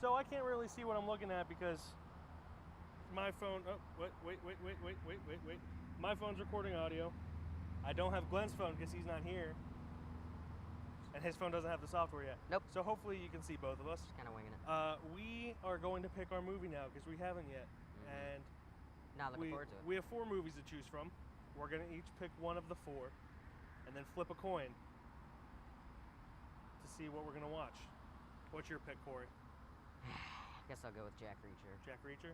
So I can't really see what I'm looking at because my phone. Oh, wait. My phone's recording audio. I don't have Glen's phone because he's not here. And his phone doesn't have the software yet. Nope. So hopefully you can see both of us. Just kind of winging it. We are going to pick our movie now because we haven't yet. And Not looking forward to it. We have 4 movies to choose from. We're going to each pick one of the 4 and then flip a coin to see what we're going to watch. What's your pick, Corey? Guess I'll go with Jack Reacher. Jack Reacher?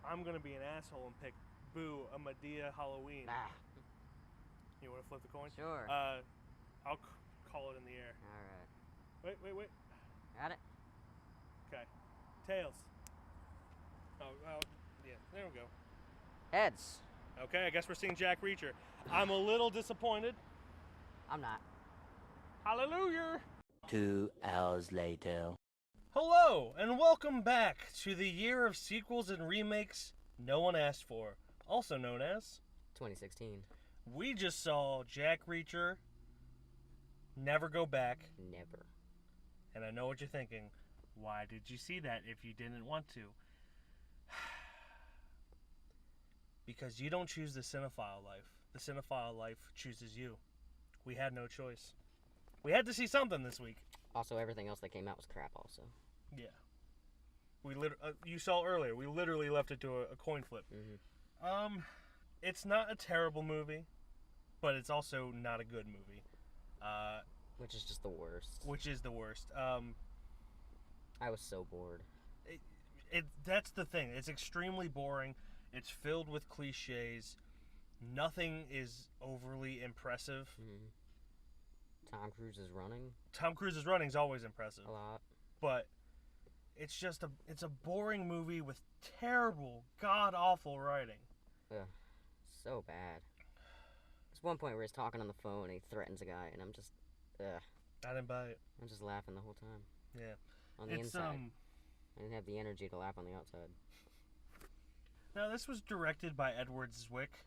I'm going to be an asshole and pick Boo, a Medea Halloween. Ah. You want to flip the coin? Sure. I'll call it in the air. All right. Wait. Got it? Okay. Tails. Oh, yeah, there we go. Heads. Okay, I guess we're seeing Jack Reacher. I'm a little disappointed. I'm not. Hallelujah! 2 hours later. Hello, and welcome back to the year of sequels and remakes no one asked for, also known as 2016. We just saw Jack Reacher, Never Go Back. Never. And I know what you're thinking. Why did you see that if you didn't want to? Because you don't choose the cinephile life. The cinephile life chooses you. We had no choice. We had to see something this week. Also, everything else that came out was crap also. Yeah. You saw earlier, we literally left it to a coin flip. Mm-hmm. It's not a terrible movie, but it's also not a good movie. Which is just the worst. Which is the worst. I was so bored. That's the thing. It's extremely boring. It's filled with cliches. Nothing is overly impressive. Mm-hmm. Tom Cruise is running. Tom Cruise's running is always impressive. A lot. But it's just it's a boring movie with terrible, god-awful writing. Ugh. So bad. There's one point where he's talking on the phone and he threatens a guy and I'm just, ugh. I didn't buy it. I'm just laughing the whole time. Yeah. On the inside. I didn't have the energy to laugh on the outside. Now, this was directed by Edward Zwick,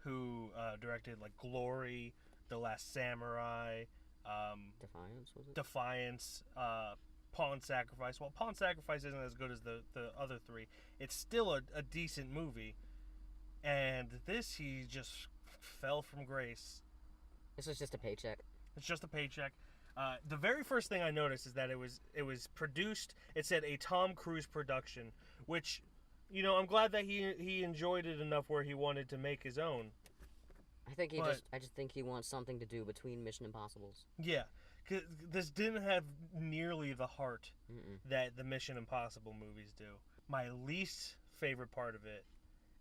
who directed, like, Glory, The Last Samurai, Defiance, was it? Defiance, Pawn Sacrifice. Well, Pawn Sacrifice isn't as good as the other 3. It's still a decent movie. And this, he just fell from grace. This was just a paycheck. It's just a paycheck. The very first thing I noticed is that it was produced. It said a Tom Cruise production, which, you know, I'm glad that he enjoyed it enough where he wanted to make his own. I just think he wants something to do between Mission Impossibles. Yeah, 'cause this didn't have nearly the heart that the Mission Impossible movies do. My least favorite part of it,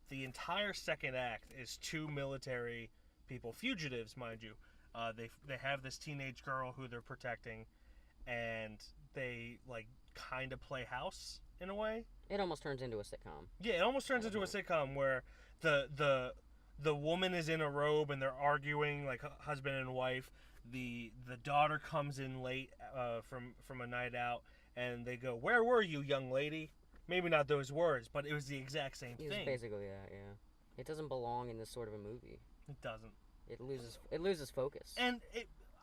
the entire second act is 2 military people, fugitives, mind you. They have this teenage girl who they're protecting, and they, like, kind of play house in a way. It almost turns into a sitcom. Yeah, it almost turns into a sitcom where the woman is in a robe and they're arguing like husband and wife. The daughter comes in late from a night out and they go, "Where were you, young lady?" Maybe not those words, but it was the exact same thing. It's basically that, yeah. It doesn't belong in this sort of a movie. It doesn't. It loses focus. And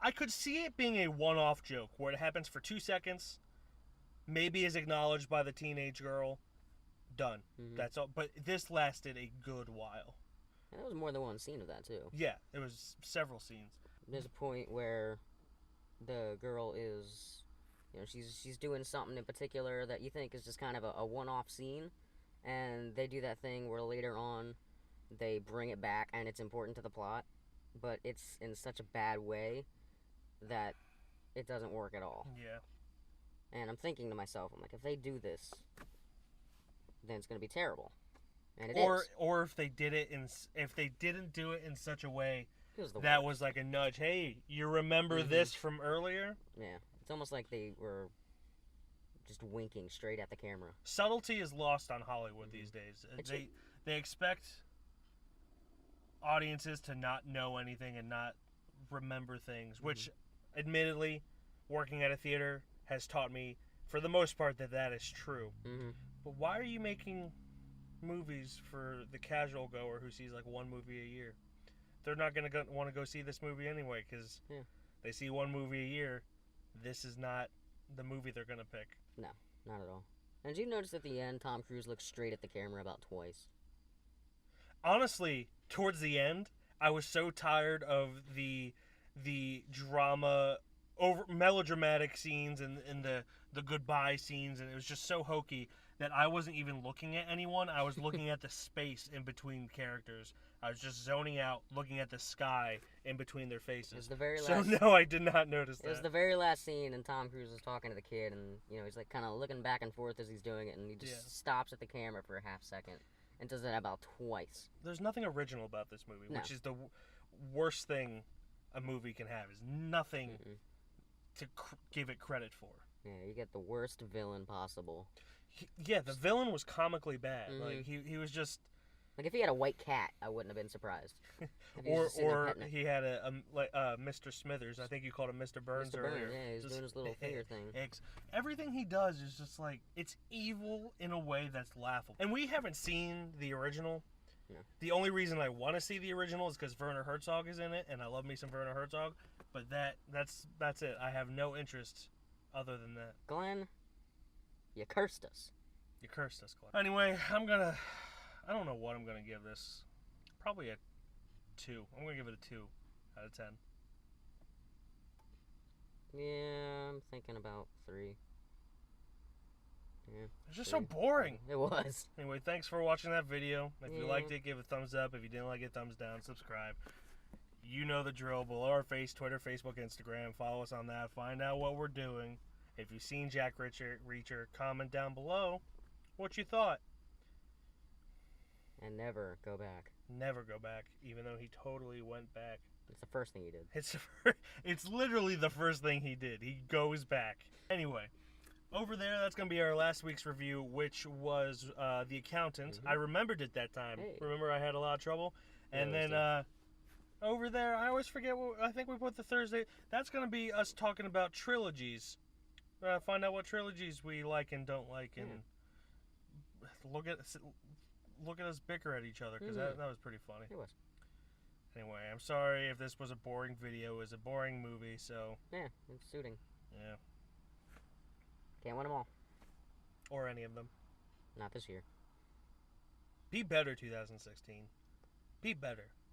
I could see it being a one-off joke where it happens for 2 seconds, maybe is acknowledged by the teenage girl, done. Mm-hmm. That's all. But this lasted a good while. And there was more than one scene of that, too. Yeah, there was several scenes. There's a point where the girl is, you know, she's doing something in particular that you think is just kind of a one-off scene, and they do that thing where later on they bring it back and it's important to the plot, but it's in such a bad way that it doesn't work at all. Yeah. And I'm thinking to myself, I'm like, if they do this, then it's going to be terrible. And it is. Or if they didn't do it in such a way that was like a nudge. Hey, you remember this from earlier? Yeah. It's almost like they were just winking straight at the camera. Subtlety is lost on Hollywood these days. They expect audiences to not know anything and not remember things, which, admittedly, working at a theater has taught me, for the most part, that is true. But why are you making movies for the casual goer who sees like one movie a year? They're not going to want to go see this movie anyway because they see one movie a year. This is not the movie they're going to pick. No, not at all. And did you notice at the end, Tom Cruise looks straight at the camera about twice? Honestly, towards the end, I was so tired of the drama, over melodramatic scenes and the goodbye scenes, and it was just so hokey that I wasn't even looking at anyone. I was looking at the space in between characters. I was just zoning out, looking at the sky in between their faces. It was the very So last. no, I did not notice that. It was the very last scene, and Tom Cruise is talking to the kid, and he's like kind of looking back and forth as he's doing it, and he just stops at the camera for a half second, and does that about twice. There's nothing original about this movie, No. which is the worst thing a movie can have. Is nothing to give it credit for. Yeah, you get the worst villain possible. The villain was comically bad. Like he was just. Like if he had a white cat, I wouldn't have been surprised. Or he had a Mr. Smithers. I think you called him Mr. Burns Mr. earlier. Burns, yeah, he's doing his little finger thing. Everything he does is just like, it's evil in a way that's laughable. And we haven't seen the original. No. The only reason I want to see the original is because Werner Herzog is in it, and I love me some Werner Herzog. But that's it. I have no interest other than that. Glenn, you cursed us. You cursed us, Glenn. Anyway, I don't know what I'm gonna give this. Probably a 2. I'm gonna give it a 2 out of 10. Yeah, I'm thinking about 3. Yeah, It's just so boring. It was. Anyway, thanks for watching that video. If you liked it, give it a thumbs up. If you didn't like it, thumbs down. Subscribe. You know the drill. Below our face, Twitter, Facebook, Instagram. Follow us on that. Find out what we're doing. If you've seen Jack Reacher, comment down below what you thought. And never go back. Never go back, even though he totally went back. It's the first thing he did. It's literally the first thing he did. He goes back. Anyway, over there, that's going to be our last week's review, which was The Accountant. I remembered it that time. Hey. Remember I had a lot of trouble? And then over there, I always forget I think we put the Thursday. That's going to be us talking about trilogies. Find out what trilogies we like and don't like, and look at us bicker at each other, because that was pretty funny. It was. Anyway, I'm sorry if this was a boring video. It was a boring movie, so... Yeah, it's suiting. Yeah. Can't win them all. Or any of them. Not this year. Be better, 2016. Be better.